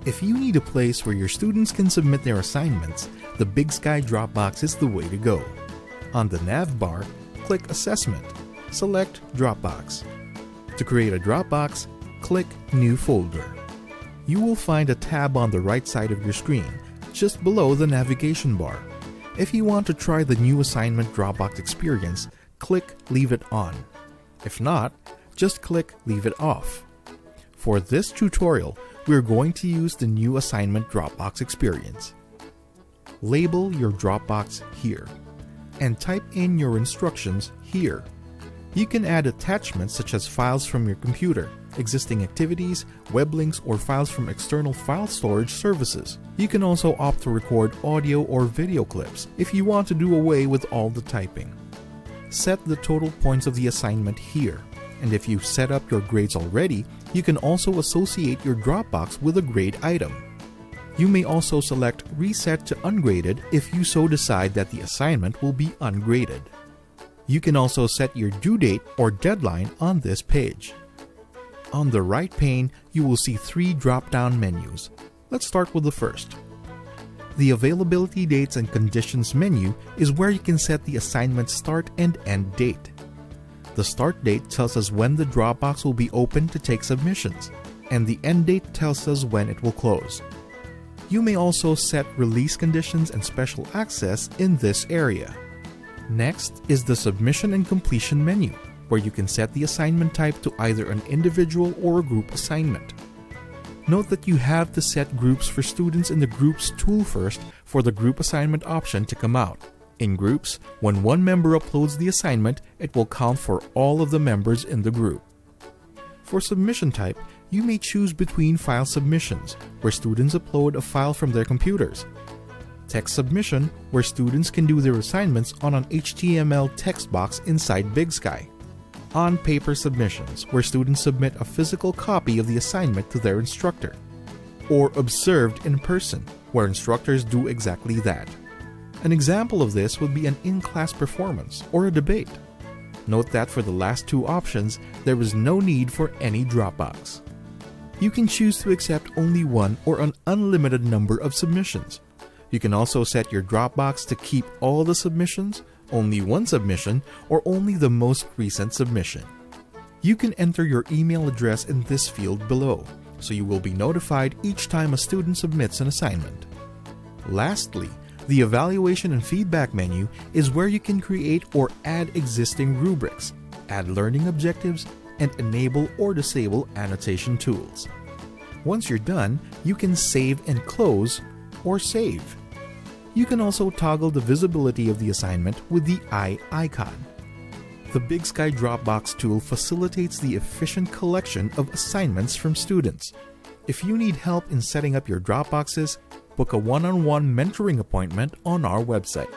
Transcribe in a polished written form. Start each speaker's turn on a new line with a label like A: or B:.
A: If you need a place where your students can submit their assignments, the BigSky Dropbox is the way to go. On the navbar, click Assessment. Select Dropbox. To create a Dropbox, click New Folder. You will find a tab on the right side of your screen, just below the navigation bar. If you want to try the new assignment Dropbox experience, click Leave it on. If not, just click Leave it off. For this tutorial, we are going to use the new assignment Dropbox experience. Label your Dropbox here, and type in your instructions here. You can add attachments such as files from your computer, existing activities, web links, or files from external file storage services. You can also opt to record audio or video clips if you want to do away with all the typing. Set the total points of the assignment here, and if you've set up your grades already, you can also associate your Dropbox with a grade item. You may also select Reset to Ungraded if you so decide that the assignment will be ungraded. You can also set your due date or deadline on this page. On the right pane, you will see 3 drop-down menus. Let's start with the first. The Availability Dates and Conditions menu is where you can set the assignment start and end date. The start date tells us when the Dropbox will be open to take submissions, and the end date tells us when it will close. You may also set release conditions and special access in this area. Next is the Submission and Completion menu, where you can set the assignment type to either an individual or a group assignment. Note that you have to set groups for students in the Groups tool first for the group assignment option to come out. In Groups, when one member uploads the assignment, it will count for all of the members in the group. For submission type, you may choose between file submissions, where students upload a file from their computers. Text submission, where students can do their assignments on an HTML text box inside BigSky. On-paper submissions, where students submit a physical copy of the assignment to their instructor. Or observed in person, where instructors do exactly that. An example of this would be an in-class performance or a debate. Note that for the last 2 options, there is no need for any Dropbox. You can choose to accept only one or an unlimited number of submissions. You can also set your Dropbox to keep all the submissions, only one submission, or only the most recent submission. You can enter your email address in this field below, so you will be notified each time a student submits an assignment. Lastly, the Evaluation and Feedback menu is where you can create or add existing rubrics, add learning objectives, and enable or disable annotation tools. Once you're done, you can save and close or save. You can also toggle the visibility of the assignment with the eye icon. The BigSky Dropbox tool facilitates the efficient collection of assignments from students. If you need help in setting up your Dropboxes, book a one-on-one mentoring appointment on our website.